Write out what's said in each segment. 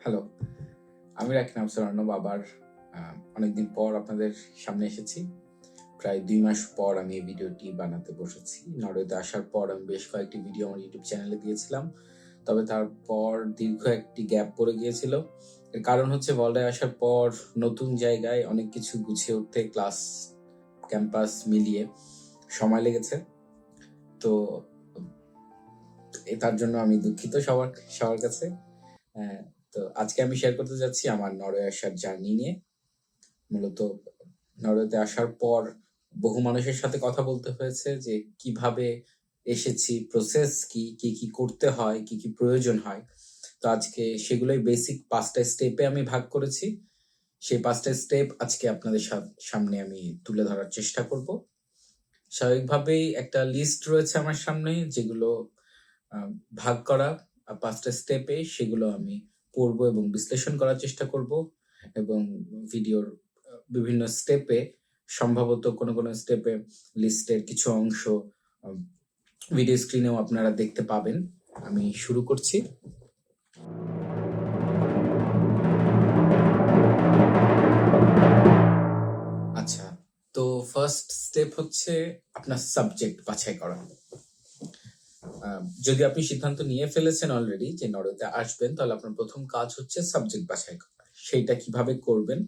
Hello, আমি রাকিন আফসার অর্ণব আবার অনেকদিন পর আপনাদের সামনে এসেছি। প্রায় ২ মাস পর আমি এই ভিডিওটি বানাতে বসেছি। নরওয়েতে আসার পর আমি বেশ কয়েকটি ভিডিও আমার ইউটিউব চ্যানেলে দিয়েছিলাম। তবে তারপর দীর্ঘ একটি গ্যাপ পড়ে গিয়েছিল। এর কারণ হচ্ছে ওয়ার্ল্ডে আসার পর নতুন জায়গায় অনেক কিছু গুছিয়ে উঠতে ক্লাস, ক্যাম্পাস মিলিয়ে সময় লেগেছে। তো তার জন্য আমি দুঃখিত সবার কাছে। তো আজকে আমি শেয়ার করতে যাচ্ছি আমার নরওয়ে আসার জার্নি নিয়ে। মূলত নরওয়েতে আসার পর বহু মানুষের সাথে কথা বলতে হয়েছে যে কিভাবে এসেছি, প্রসেস কি করতে হয়, কি প্রয়োজন হয়। তো আজকে সেগুলোই বেসিক 5টা স্টেপে আমি ভাগ করেছি। সেই 5টা স্টেপ আজকে আপনাদের সামনে আমি তুলে ধরার চেষ্টা করব। স্বাভাবিকভাবেই একটা লিস্ট রয়েছে আমার সামনে যেগুলো ভাগ করা 5টা স্টেপে, সেগুলো আমি পড়বো এবং বিশ্লেষণ করার চেষ্টা করব এবং ভিডিওর বিভিন্ন স্টেপে সম্ভবত কোনো স্টেপে লিস্টের কিছু অংশ ভিডিও স্ক্রিনেও আপনারা দেখতে পাবেন। আমি শুরু করছি। আচ্ছা, তো ফার্স্ট স্টেপ হচ্ছে আপনার সাবজেক্ট বাছাই করা। যদি আপনি সিদ্ধান্ত নিয়ে ফেলেছেন অলরেডি যে নরওয়েতে আসবেন, তাহলে আপনার প্রথম কাজ হচ্ছে সাবজেক্ট বাছাই করা। সেইটা কিভাবে করবেন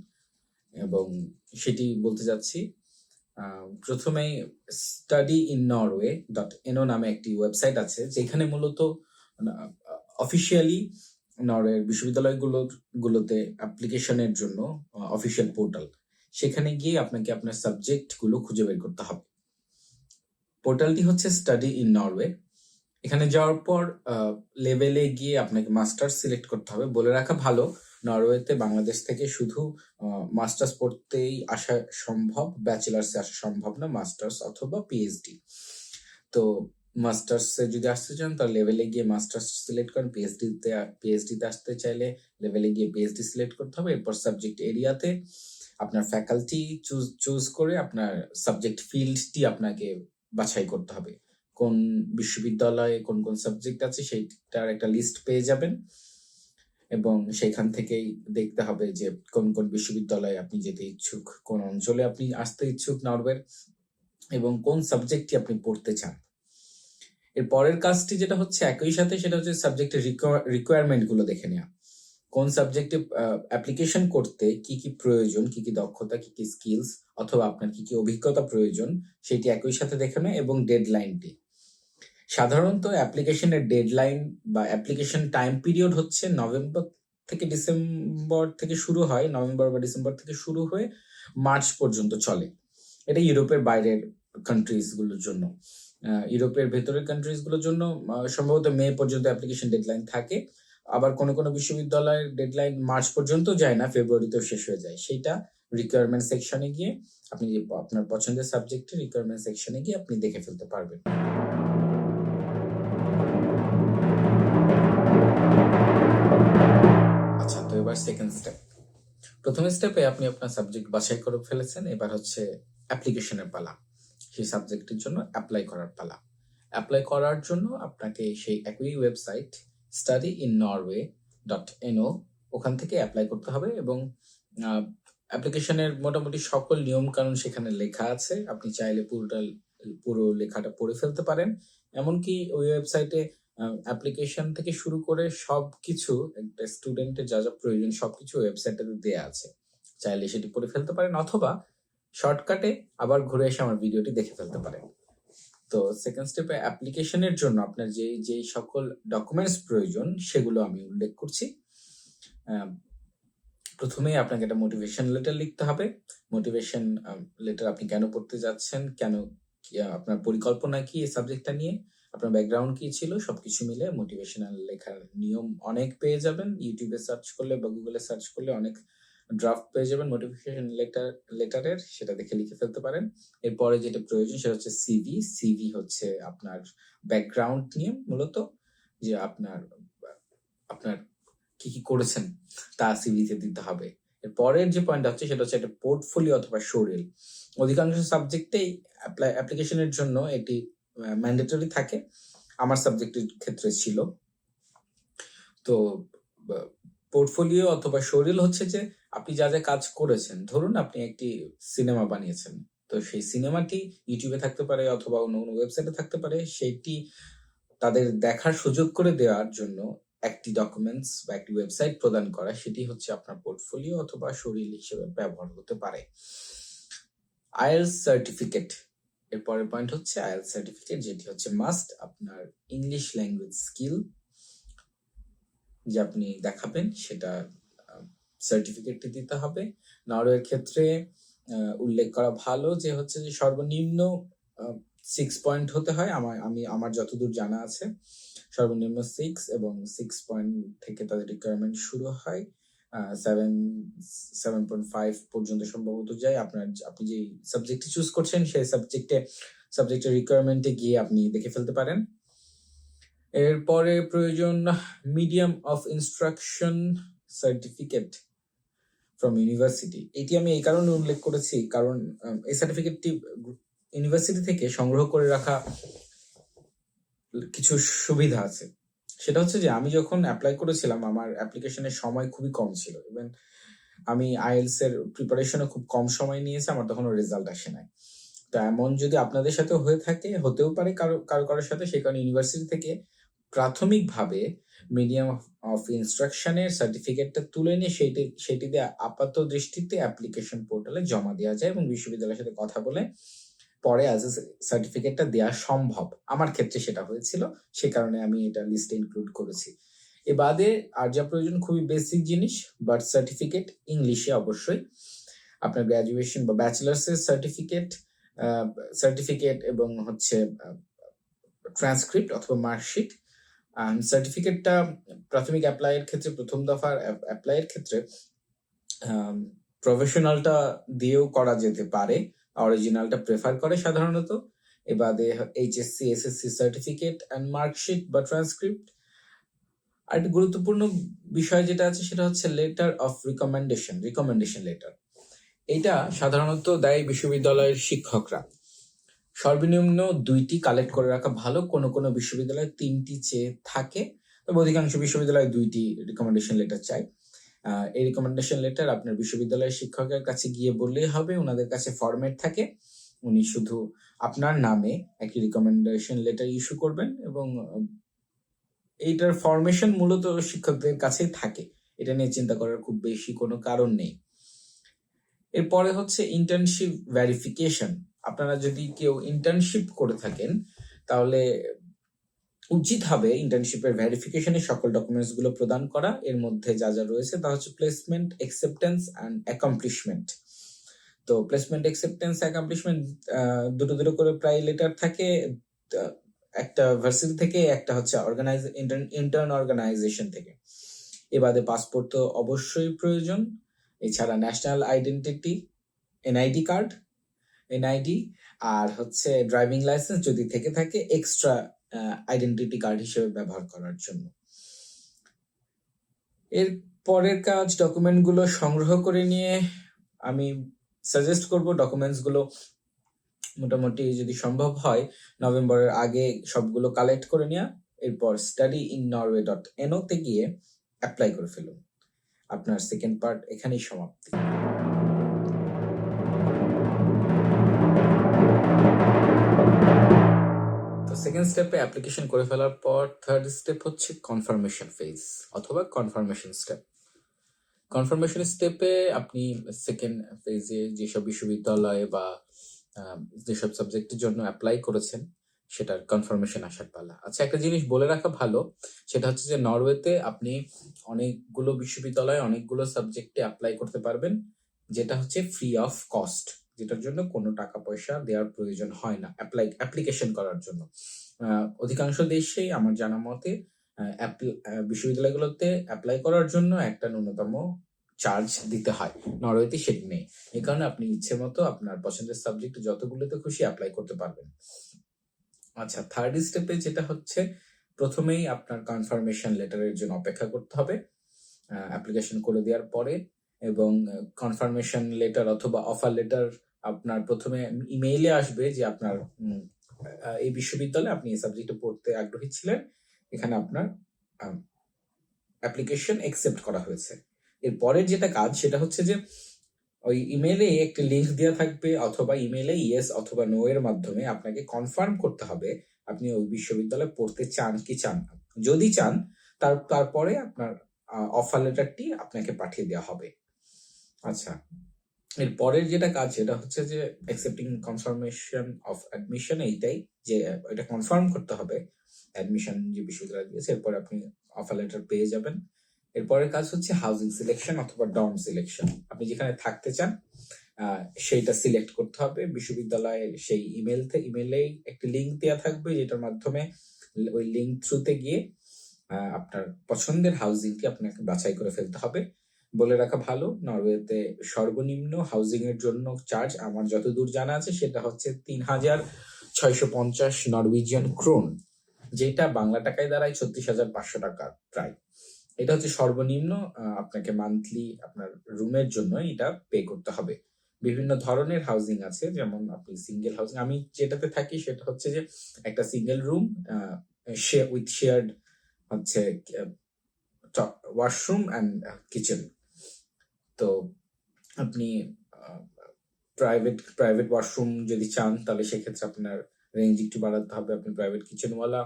এবং সেটি বলতে যাচ্ছি। প্রথমেই studyinnorway.no নামে একটি ওয়েবসাইট আছে, যেখানে মূলত অফিসিয়ালি নরওয়ের বিশ্ববিদ্যালয়গুলোতে অ্যাপ্লিকেশনের জন্য অফিসিয়াল পোর্টাল। সেখানে গিয়ে আপনাকে আপনার সাবজেক্টগুলো খুঁজে বের করতে হবে। পোর্টালটি হচ্ছে স্টাডি ইন নরওয়ে। এখানে যাওয়ার পর লেভেলে গিয়ে আপনাকে মাস্টার্স সিলেক্ট করতে হবে। বলে রাখা ভালো, নরওয়েতে বাংলাদেশ থেকে শুধু মাস্টার্স পড়তেই আসা সম্ভব, ব্যাচেলার্সে আসা সম্ভব না, মাস্টার্স অথবা পিএইচডি। তো মাস্টার্সে যদি আসতে চান তাহলে লেভেলে গিয়ে মাস্টার্স সিলেক্ট করেন। পিএইচডিতে আসতে চাইলে লেভেলে গিয়ে পিএইচডি সিলেক্ট করতে হবে। এরপর সাবজেক্ট এরিয়াতে আপনার ফ্যাকাল্টি চুজ করে আপনার সাবজেক্ট ফিল্ডটি আপনাকে বাছাই করতে হবে। কোন বিশ্ববিদ্যালয়ে কোন সাবজেক্ট আছে সেইটার একটা লিস্ট পেয়ে যাবেন এবং সেখান থেকেই দেখতে হবে যে কোন বিশ্ববিদ্যালয়ে আপনি যেতে ইচ্ছুক, কোন অঞ্চলে আপনি আসতে ইচ্ছুক নরওয়ের, এবং কোন সাবজেক্টটি আপনি পড়তে চান। এর পরের কাজটি যেটা হচ্ছে একই সাথে, সেটা হচ্ছে সাবজেক্টের রিকোয়ারমেন্ট গুলো দেখে নেওয়া। কোন সাবজেক্টে অ্যাপ্লিকেশন করতে কি প্রয়োজন, কি দক্ষতা, কি স্কিলস অথবা আপনার কি অভিজ্ঞতা প্রয়োজন, সেটি একই সাথে দেখে নেয়। এবং ডেডলাইনটি, সাধারণত অ্যাপ্লিকেশনের ডেডলাইন বা অ্যাপ্লিকেশন টাইম পিরিয়ড হচ্ছে নভেম্বর বা ডিসেম্বর থেকে শুরু হয়ে মার্চ পর্যন্ত চলে। এটা ইউরোপের বাইরের কান্ট্রিজ গুলোর জন্য। ইউরোপের ভেতরের কান্ট্রিজ গুলোর জন্য সম্ভবত মে পর্যন্ত অ্যাপ্লিকেশন ডেডলাইন থাকে। আবার কোনো বিশ্ববিদ্যালয়ের ডেডলাইন মার্চ পর্যন্ত যায় না, ফেব্রুয়ারিতেও শেষ হয়ে যায়। সেইটা রিকোয়ারমেন্ট সেকশনে গিয়ে আপনি আপনার পছন্দের সাবজেক্টের রিকোয়ারমেন্ট সেকশনে গিয়ে আপনি দেখে ফেলতে পারবেন। আচ্ছা, তো এবার সেকেন্ড স্টেপ। প্রথম স্টেপে আপনি আপনার সাবজেক্ট বাছাই করে ফেলেছেন, এবার হচ্ছে অ্যাপ্লিকেশনের পালা। সেই সাবজেক্টের জন্য অ্যাপ্লাই করার পালা। অ্যাপ্লাই করার জন্য আপনাকে সেই একই ওয়েবসাইট studyinnorway.no ওখান থেকে অ্যাপ্লাই করতে হবে এবং অ্যাপ্লিকেশনের মোটামুটি সকল নিয়ম কানুন সেখানে লেখা আছে। আপনি চাইলে পুরো লেখাটা পড়ে ফেলতে পারেন। এমনকি ওই ওয়েবসাইটে অ্যাপ্লিকেশন থেকে শুরু করে সবকিছু, একটা স্টুডেন্টের যা প্রয়োজন সবকিছু ওয়েবসাইটটাতে দেয়া আছে। চাইলে সেটি পড়ে ফেলতে পারেন অথবা শর্টকাটে আবার ঘুরে এসে আমার ভিডিওটি দেখে ফেলতে পারেন। তো সেকেন্ড স্টেপে অ্যাপ্লিকেশনের জন্য আপনার যে সকল ডকুমেন্টস প্রয়োজন সেগুলো আমি উল্লেখ করছি। প্রথমেই আপনাকে একটা মোটিভেশন লেটার লিখতে হবে। মোটিভেশন লেটার আপনি কেন পড়তে যাচ্ছেন, আপনার পরিকল্পনা কি এই সাবজেক্টটা নিয়ে, আপনার ব্যাকগ্রাউন্ড কি ছিল, সবকিছু মিলে মোটিভেশনাল লেখার নিয়ম অনেক পেয়ে যাবেন। ইউটিউবে সার্চ করলে বা গুগলে সার্চ করলে অনেক ড্রাফট পেয়ে যাবেন মোটিভেশন লেটারের, সেটা দেখে লিখে ফেলতে পারেন। এরপরে যেটা প্রয়োজন সেটা হচ্ছে সিভি হচ্ছে আপনার ব্যাকগ্রাউন্ড নিয়ে, মূলত যে আপনার কি করেছেন তা সিভিতে দিতে হবে। এর পরের যে পয়েন্ট হচ্ছে সেটা হচ্ছে একটা পোর্টফোলিও অথবা শোরিল। অধিকাংশ সাবজেক্টেই অ্যাপ্লিকেশনের জন্য এটি ম্যান্ডেটরি থাকে, আমার সাবজেক্টের ক্ষেত্রে ছিল। তো পোর্টফোলিও অথবা শোরিল হচ্ছে যে আপনি যা যা কাজ করেছেন। ধরুন আপনি একটি সিনেমা বানিয়েছেন, তো সেই সিনেমাটি ইউটিউবে থাকতে পারে অথবা অন্য কোনো ওয়েবসাইটে থাকতে পারে। সেইটি তাদের দেখার সুযোগ করে দেওয়ার জন্য একটি ডকুমেন্টস বা একটি ওয়েবসাইট প্রদান করা, সেটি হচ্ছে আপনার পোর্টফোলিও অথবা শরীর হিসেবে ব্যবহার হতে পারে। আইএলটিএস সার্টিফিকেট, এর পরের পয়েন্ট হচ্ছে আইএলটিএস সার্টিফিকেট, যেটি হচ্ছে মাস্ট আপনার ইংলিশ ল্যাঙ্গুয়েজ স্কিল যে আপনি দেখাবেন, সেটা সার্টিফিকেটটি দিতে হবে। নরওয়ের ক্ষেত্রে উল্লেখ করা ভালো যে হচ্ছে যে সর্বনিম্ন 6 পয়েন্ট হতে হয়। আমার যতদূর জানা আছে সর্বনিম্ন 6 এবং 6 পয়েন্ট থেকে তাদের রিকোয়ারমেন্ট শুরু হয়। 7.5 পর্যন্ত সম্ভবত যায়। আপনি যে সাবজেক্টটি চুজ করছেন সেই সাবজেক্টের রিকোয়ারমেন্টে গিয়ে আপনি দেখে ফেলতে পারেন। এরপরে প্রয়োজন medium of instruction certificate from university. এটি আমি এই কারণে উল্লেখ করেছি কারণ এই সার্টিফিকেটটি ইউনিভার্সিটি থেকে সংগ্রহ করে রাখা কিছু সুবিধা আছে। সেটা হচ্ছে যে আমি যখন অ্যাপ্লাই করেছিলাম আমার অ্যাপ্লিকেশনের সময় খুবই কম ছিল, এবং আমি আইএলটিএস এর প্রিপারেশনে খুব কম সময় নিয়েছি, আমার তখনও রেজাল্ট আসে নাই। তো এমন যদি আপনাদের সাথে হয়ে থাকে, হতেও পারে কারোর সাথে, সেই কারণে ইউনিভার্সিটি থেকে প্রাথমিকভাবে মিডিয়াম অফ ইনস্ট্রাকশনের সার্টিফিকেটটা তুলে নিয়ে সেটি দিয়ে আপাত দৃষ্টিতে অ্যাপ্লিকেশন পোর্টালে জমা দেওয়া যায় এবং বিশ্ববিদ্যালয়ের সাথে কথা বলে পরে অ্যাজ এ সার্টিফিকেটটা দেওয়া সম্ভব। আমার ক্ষেত্রে সেটা হয়েছিল, সে কারণে আমি এটা লিস্টে ইনক্লুড করেছি। এ বাদে আর যা প্রয়োজন খুবই বেসিক জিনিস, বার্থ সার্টিফিকেট ইংলিশে অবশ্যই, আপনার গ্র্যাজুয়েশন বা ব্যাচেলার্স এর সার্টিফিকেট এবং হচ্ছে ট্রান্সক্রিপ্ট অথবা মার্কশিট। সার্টিফিকেটটা প্রাথমিক অ্যাপ্লাইয়ের ক্ষেত্রে, প্রথম দফার অ্যাপ্লাইয়ের ক্ষেত্রে প্রফেশনালটা দিয়েও করা যেতে পারে, অরিজিনালটা প্রেফার করে সাধারণত। এবারে HSC SSC certificate and marksheet বা ট্রান্সক্রিপ্ট। আর একটা গুরুত্বপূর্ণ বিষয় যেটা আছে সেটা হচ্ছে লেটার অফ রিকমেন্ডেশন লেটার। এটা সাধারণত দেয় বিশ্ববিদ্যালয়ের শিক্ষকরা। সর্বনিম্ন 2টি কালেক্ট করে রাখা ভালো। কোনো কোনো বিশ্ববিদ্যালয়ে 3টি চেয়ে থাকে, তবে অধিকাংশ বিশ্ববিদ্যালয়ে 2টি রিকমেন্ডেশন লেটার চাই। এই রিকমেন্ডেশন লেটার আপনার বিশ্ববিদ্যালয়ের শিক্ষকের কাছে গিয়ে বললেই হবে, ওনাদের কাছে ফরম্যাট থাকে, উনি শুধু আপনার নামে একটি রিকমেন্ডেশন লেটার ইস্যু করবেন এবং এইটার ফরমেশন মূলত শিক্ষকদের কাছেই থাকে। এটা নিয়ে চিন্তা করার খুব বেশি কোনো কারণ নেই। এরপরে হচ্ছে ইন্টার্নশিপ ভেরিফিকেশন। আপনারা যদি কেউ ইন্টার্নশিপ করে থাকেন তাহলে উচিত হবে ইন্টার্নশিপের ভেরিফিকেশনে সকল ডকুমেন্টস গুলো প্রদান করা। এর মধ্যে যা যা রয়েছে তা হচ্ছে প্লেসমেন্ট, অ্যাকসেপ্টেন্স অ্যান্ড অ্যাকমপ্লিশমেন্ট। তো প্লেসমেন্ট, অ্যাকসেপ্টেন্স, অ্যাকমপ্লিশমেন্ট দুটো করে প্রায় লেটার থাকে, একটা ভার্সিটি থেকে, একটা হচ্ছে ইন্টার্ন অর্গানাইজেশন থেকে। এবারে পাসপোর্ট তো অবশ্যই প্রয়োজন, এছাড়া ন্যাশনাল আইডেন্টিটি এনআইডি, আর হচ্ছে ড্রাইভিং লাইসেন্স যদি থেকে থাকে এক্সট্রা আইডেন্টিটি কার্ড হিসেবে ব্যবহার করার জন্য। এর পরের কাজ ডকুমেন্ট গুলো সংগ্রহ করে নিয়ে, আমি সাজেস্ট করব ডকুমেন্টস গুলো মোটামুটি যদি সম্ভব হয় নভেম্বরের আগে সবগুলো কালেক্ট করে নেওয়া। এরপর studyinnorway.no তে গিয়ে অ্যাপ্লাই করে ফেলুন। আপনার সেকেন্ড পার্ট এখানেই সমাপ্তি। তো সেকেন্ড স্টেপে অ্যাপ্লিকেশন করে ফেলার পর থার্ড স্টেপ হচ্ছে কনফার্মেশন ফেজ অথবা কনফার্মেশন স্টেপ। কনফার্মেশন স্টেপে আপনি সেকেন্ড ফেজে যেসব বিশ্ববিদ্যালয়ে বা যেসব সাবজেক্টের জন্য অ্যাপ্লাই করেছেন সেটার কনফার্মেশন আসার পালা। আচ্ছা, একটা জিনিস বলে রাখা ভালো, সেটা হচ্ছে যে নরওয়েতে আপনি অনেকগুলো বিশ্ববিদ্যালয়ে অনেকগুলো সাবজেক্টে অ্যাপ্লাই করতে পারবেন, যেটা হচ্ছে ফ্রি অফ কস্ট, যেটার জন্য কোনো টাকা পয়সা দেওয়ার প্রয়োজন হয় না অ্যাপ্লিকেশন করার জন্য। অধিকাংশ দেশেই আমার জানা মতে বিশ্ববিদ্যালয়গুলোতে অ্যাপ্লাই করার জন্য একটা ন্যূনতম চার্জ দিতে হয়। নরওয়েতে সেটি নেই, এই কারণে আপনি ইচ্ছে মতো আপনার পছন্দের সাবজেক্ট যতগুলোতে খুশি অ্যাপ্লাই করতে পারবেন। আচ্ছা, থার্ড স্টেপে যেটা হচ্ছে, প্রথমেই আপনার কনফার্মেশন লেটারের জন্য অপেক্ষা করতে হবে অ্যাপ্লিকেশন করে দেওয়ার পরে, এবং কনফার্মেশন লেটার অথবা অফার লেটার আপনার প্রথমে ইমেইলে আসবে যে আপনার এই বিশ্ববিদ্যালয়ে আপনি এই সাবজেক্টে পড়তে আগ্রহী ছিলেন, এখানে আপনার অ্যাপ্লিকেশন একসেপ্ট করা হয়েছে। এর পরের যেটা কাজ সেটা হচ্ছে যে ওই ইমেলে একটি লিঙ্ক দেওয়া থাকবে, অথবা ইমেলে ইয়েস অথবা নো এর মাধ্যমে আপনাকে কনফার্ম করতে হবে আপনি ওই বিশ্ববিদ্যালয়ে পড়তে চান কি চান না। যদি চান তারপরে আপনার অফার লেটারটি আপনাকে পাঠিয়ে দেওয়া হবে। আচ্ছা, এর পরের যেটা কাজ সেটা হচ্ছে যে অ্যাকসেপ্টিং কনফার্মেশন অফ অ্যাডমিশন, এইটাই যে এটা কনফার্ম করতে হবে অ্যাডমিশন যে বিশ্ববিদ্যালয় দিয়েছে, এরপর আপনি অফার লেটার পেয়ে যাবেন। এরপরের কাজ হচ্ছে হাউজিং সিলেকশন অথবা ডর্ম সিলেকশন। আপনি যেখানে থাকতে চান সেইটা সিলেক্ট করতে হবে। বিশ্ববিদ্যালয়ের সেই ইমেলেই একটি লিঙ্ক দেওয়া থাকবে, যেটার মাধ্যমে ওই লিঙ্ক থ্রুতে গিয়ে আপনার পছন্দের হাউজিংটি আপনাকে বাছাই করে ফেলতে হবে। বলে রাখা ভালো, নরওয়েতে সর্বনিম্ন হাউজিং এর জন্য চার্জ আমার যতদূর জানা আছে সেটা হচ্ছে 3,650 নরওয়েজিয়ান ক্রোন, যেটা বাংলা টাকায় দাঁড়ায় 36,500 টাকা প্রায়। এটা হচ্ছে সর্বনিম্ন আপনাকে মান্থলি আপনার রুমের জন্য এটা পে করতে হবে। বিভিন্ন ধরনের হাউজিং আছে, যেমন আপনি সিঙ্গেল হাউজিং, আমি যেটাতে থাকি সেটা হচ্ছে যে একটা সিঙ্গেল রুম উইথ শেয়ার্ড হচ্ছে ওয়াশরুম অ্যান্ড কিচেন। তো আপনি প্রাইভেট ওয়াশরুম যদি চান তাহলে সেক্ষেত্রে আপনার রেঞ্জ একটু বাড়াতে হবে, আপনি প্রাইভেট কিচেনওয়ালা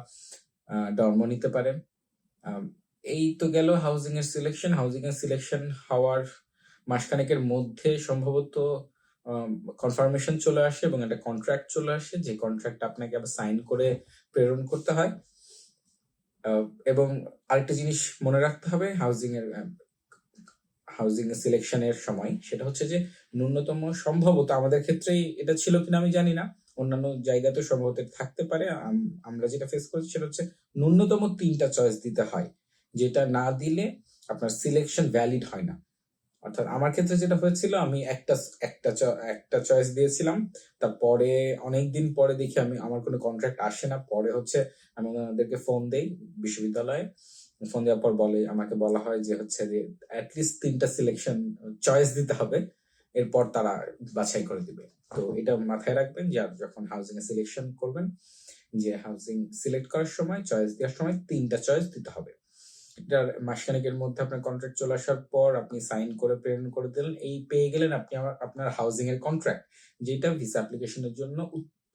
ডর্ম নিতে পারেন। এই তো গেল হাউজিং এর সিলেকশন হওয়ার মাসখানেকের মধ্যে সম্ভবত কনফার্মেশন চলে আসে এবং একটা কন্ট্রাক্ট চলে আসে, যে কন্ট্রাক্ট আপনাকে আবার সাইন করে প্রেরণ করতে হয়। এবং আরেকটা জিনিস মনে রাখতে হবে হাউজিং এর সিলেকশনের সময়, সেটা হচ্ছে যে ন্যূনতম, সম্ভবত আমাদের ক্ষেত্রেই এটা ছিল কিনা আমি জানি না, অন্যান্য জায়গাতে সম্ভবত থাকতে পারে, আমরা যেটা ফেস করছি সেটা হচ্ছে ন্যূনতম 3টা চয়েস দিতে হয়, যেটা না দিলে আপনার সিলেকশন ভ্যালিড হয় না। অর্থাৎ আমার ক্ষেত্রে যেটা হয়েছিল, আমি একটা চয়েস দিয়েছিলাম, তারপরে অনেকদিন পরে দেখি আমার কোনো কন্ট্রাক্ট আসে না। পরে হচ্ছে আমি ওনাদেরকে ফোন দেই, বিশ্ববিদ্যালয়ে ফোন দেওয়ার পর আমাকে বলা হয় যে হচ্ছে যে অ্যাটলিস্ট 3টা সিলেকশন চয়েস দিতে হবে, এরপর তারা বাছাই করে দিবে। তো এটা মাথায় রাখবেন যে যখন হাউজিং এ সিলেকশন করবেন, যে হাউজিং সিলেক্ট করার সময়, চয়েস দেওয়ার সময় 3টা চয়েস দিতে হবে। এটার মাসখানেকের মধ্যে আপনার কন্ট্রাক্ট চলে আসার পর আপনি সাইন করে প্রেরণ করে দিলেন, এই পেয়ে গেলেন আপনি আপনার হাউজিং এর কন্ট্রাক্ট, যেটা ভিসা অ্যাপ্লিকেশনের জন্য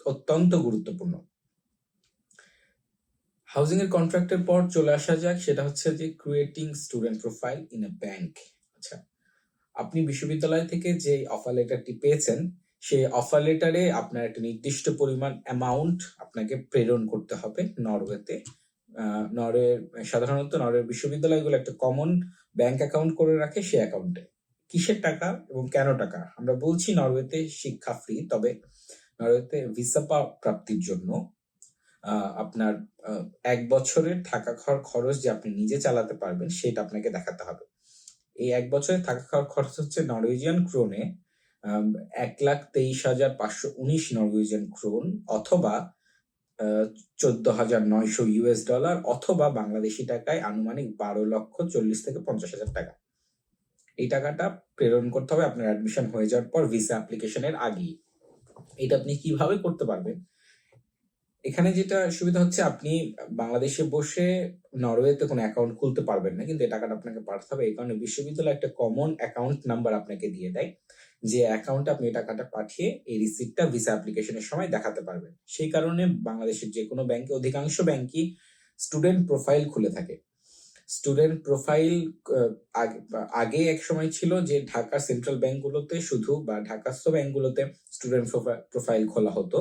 অত্যন্ত গুরুত্বপূর্ণ। হাউজিং এর কন্ট্রাক্টের পর চলে আসা যাক, সেটা হচ্ছে যে creating student profile in a bank. আচ্ছা, আপনি বিশ্ববিদ্যালয় থেকে যে অফার লেটারটি পেয়েছেন, সেই অফার লেটারে আপনার একটা নির্দিষ্ট পরিমাণ অ্যামাউন্ট আপনাকে প্রেরণ করতে হবে নরওয়েতে। সাধারণত নরওয়ের বিশ্ববিদ্যালয়গুলো একটা কমন ব্যাংক অ্যাকাউন্ট করে রাখে, সে অ্যাকাউন্টে কিসের টাকা এবং কেন টাকা আমরা বলছি। নরওয়েতে শিক্ষা ফ্রি, তবে নরওয়েতে ভিসা প্রাপ্তির জন্য আপনার 1 বছরের থাকা খাওয়ার খরচ যে আপনি নিজে চালাতে পারবেন সেটা আপনাকে দেখাতে হবে। এই 1 বছরের থাকা খাওয়ার খরচ হচ্ছে নরওয়েজিয়ান ক্রোনে 1,23,519 নরওয়েজিয়ান ক্রোন, অথবা $14,900 অথবা বাংলাদেশি টাকায় আনুমানিক 12,40,000 থেকে 50,000 টাকা। এই টাকাটা প্রেরণ করতে হবে আপনার অ্যাডমিশন হয়ে যাওয়ার পর ভিসা অ্যাপ্লিকেশনের আগেই। এটা আপনি কিভাবে করতে পারবেন? এখানে যেটা সুবিধা হচ্ছে, আপনি বাংলাদেশে বসে নরওয়েতে কোনো অ্যাকাউন্ট খুলতে পারবেন না, কিন্তু এই টাকাটা আপনাকে পাঠাতে হবে। এই কারণে বিশ্ববিদ্যালয় একটা কমন অ্যাকাউন্ট নাম্বার আপনাকে দিয়ে দেয়, যে অ্যাকাউন্টে আপনি এই টাকাটা পাঠিয়ে এই রিসিপ্টটা ভিসা অ্যাপ্লিকেশনের সময় দেখাতে পারবেন। সেই কারণে বাংলাদেশের যে কোনো ব্যাংকে, অধিকাংশ ব্যাংকই স্টুডেন্ট প্রোফাইল খুলে থাকে। স্টুডেন্ট প্রোফাইল আগে এক সময় ছিল যে ঢাকা সেন্ট্রাল ব্যাংকগুলোতে শুধু, বা ঢাকাস্থ ব্যাংকগুলোতে স্টুডেন্ট প্রোফাইল খোলা হতো,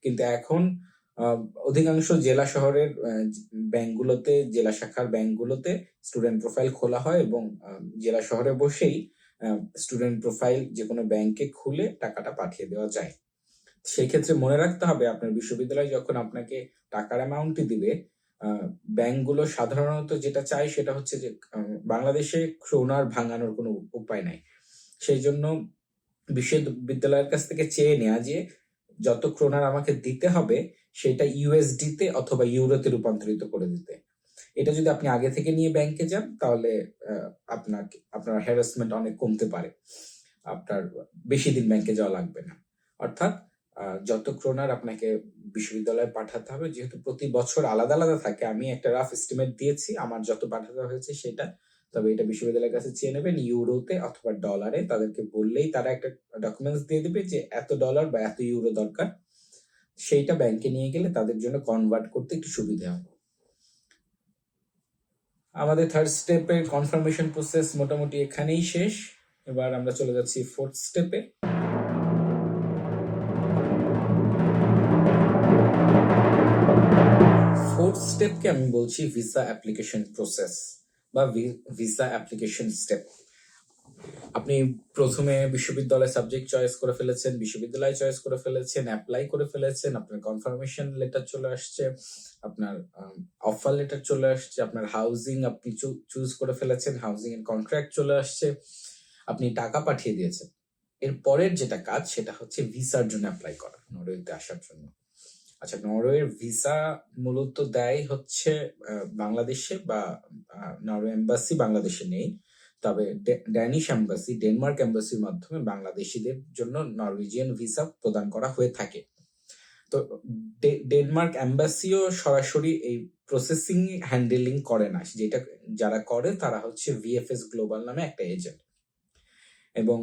কিন্তু এখন অধিকাংশ জেলা শহরের ব্যাংকগুলোতে, জেলা শাখার ব্যাংকগুলোতে স্টুডেন্ট প্রোফাইল খোলা হয়, এবং জেলা শহরে বসেই স্টুডেন্ট প্রোফাইল যে কোনো ব্যাংকে খুলে টাকাটা পাঠিয়ে দেওয়া যায়। সেই ক্ষেত্রে মনে রাখতে হবে, আপনার বিশ্ববিদ্যালয় যখন আপনাকে টাকার অ্যামাউন্টটি দিবে, ব্যাংকগুলো সাধারণত যেটা চায় সেটা হচ্ছে যে বাংলাদেশে ক্রোনার ভাঙানোর কোনো উপায় নাই, সেই জন্য বিশ্ববিদ্যালয়ের কাছ থেকে চেয়ে নেওয়া যে যত ক্রোনার আমাকে দিতে হবে সেটা ইউএসডি-তে অথবা ইউরোতে রূপান্তরিত করে দিতে। এটা যদি আপনি আগে থেকে নিয়ে ব্যাংকে যান তাহলে আপনার হ্যারাসমেন্ট অনেক কমতে পারে, আপনার বেশি দিন ব্যাংকে যাওয়া লাগবে না। অর্থাৎ যত ক্রোনার আপনাকে বিশ্ববিদ্যালয়ে পাঠাতে হবে, যেহেতু প্রতি বছর আলাদা আলাদা থাকে, আমি একটা রাফ এস্টিমেট দিয়েছি আমার যত পাঠাতে হয়েছে সেটা। তবে এটা বিশ্ববিদ্যালয়ের কাছে চেয়ে নেবেন ইউরোতে অথবা ডলারে, তাদেরকে বললেই তারা একটা ডকুমেন্টস দিয়ে দিবে যে এত ডলার বা এত ইউরো দরকার, সেইটা ব্যাংকে নিয়ে গেলে তাদের জন্য কনভার্ট করতে একটু সুবিধা হয়। আমাদের থার্ড স্টেপের কনফার্মেশন প্রসেস মোটামুটি এখানেই শেষ। এবার আমরা চলে যাচ্ছি ফোর্থ স্টেপে। ফোর্থ স্টেপকে আমি বলছি ভিসা অ্যাপ্লিকেশন প্রসেস বা ভিসা অ্যাপ্লিকেশন স্টেপ। আপনি প্রথমে বিশ্ববিদ্যালয় সাবজেক্ট চয়েস করে ফেলেছেন, বিশ্ববিদ্যালয় চয়েস করে ফেলেছেন, অ্যাপ্লাই করে ফেলেছেন, আপনার কনফার্মেশন লেটার চলে আসছে, আপনার অফার লেটার চলে আসছে, আপনার হাউজিং আপনি চুজ করে ফেলেছেন, হাউজিং এর কন্ট্রাক্ট চলে আসছে, আপনি টাকা পাঠিয়ে দিয়েছেন। এর পরের যেটা কাজ সেটা হচ্ছে ভিসার জন্য অ্যাপ্লাই করা, নরওয়েতে আসার জন্য। আচ্ছা, নরওয়ের ভিসা মূলত দেয় হচ্ছে বাংলাদেশে, বা নরওয়ে এম্বাসি বাংলাদেশে নেই, তবে ড্যানিশ এম্বাসি, ডেনমার্ক এম্বাসির মাধ্যমে বাংলাদেশিদের জন্য নরওয়েজিয়ান ভিসা প্রদান করা হয়ে থাকে। তো ডেনমার্ক এম্বাসিও সরাসরি এই প্রসেসিং হ্যান্ডেলিং করে না, যেটা যারা করে তারা হচ্ছে ভিএফএস গ্লোবাল নামে একটা এজেন্ট, এবং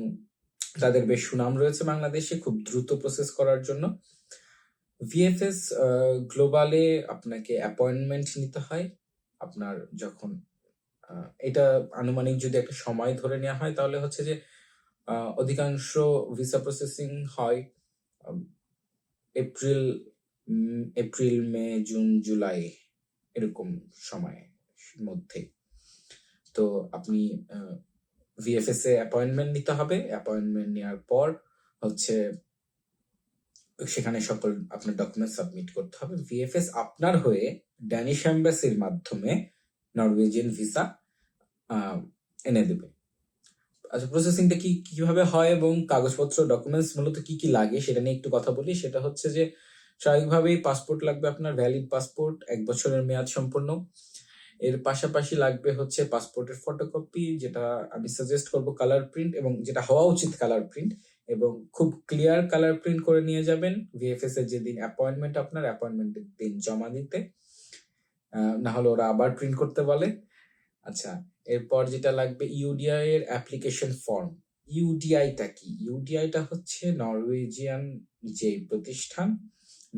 তাদের বেশ সুনাম রয়েছে বাংলাদেশে খুব দ্রুত প্রসেস করার জন্য। ভিএফএস গ্লোবালে আপনাকে অ্যাপয়েন্টমেন্ট নিতে হয়। আপনার যখন এটা আনুমানিক যদি একটা সময় ধরে নেওয়া হয় তাহলে হচ্ছে যে অধিকাংশ ভিসা প্রসেসিং হয় এপ্রিল মে জুন জুলাই এরকম সময়ের মধ্যে। তো আপনি ভিএফএস এ অ্যাপয়েন্টমেন্ট নিতে হবে। অ্যাপয়েন্টমেন্ট নেওয়ার পর হচ্ছে সেখানে সকল আপনার ডকুমেন্ট সাবমিট করতে হবে। ভিএফএস আপনার হয়ে ড্যানিশ এম্বাসির মাধ্যমে নরওয়েজিয়ান ভিসা এনে দেবে। আচ্ছা, প্রসেসিংটা কিভাবে হয় এবং কাগজপত্র ডকুমেন্টস মূলত কি কি লাগে সেটা নিয়ে একটু কথা বলি। সেটা হচ্ছে যে স্বাভাবিকভাবেই পাসপোর্ট লাগবে, আপনার ভ্যালিড পাসপোর্ট, 1 বছরের মেয়াদ সম্পন্ন। এর পাশাপাশি লাগবে হচ্ছে পাসপোর্টের ফটোকপি, যেটা আমি সাজেস্ট করব কালার প্রিন্ট, এবং যেটা হওয়া উচিত কালার প্রিন্ট, এবং খুব ক্লিয়ার কালার প্রিন্ট করে নিয়ে যাবেন ভিএফএস এর যেদিন অ্যাপয়েন্টমেন্ট, আপনার অ্যাপয়েন্টমেন্টের দিন জমা দিতে, না হলে ওরা আবার প্রিন্ট করতে বলে। আচ্ছা, এরপর যেটা লাগবে ইউডিআই এর অ্যাপ্লিকেশন ফর্ম। ইউডিআইটা কি? ইউডিআইটা হচ্ছে নরওয়েজিয়ান যে প্রতিষ্ঠান,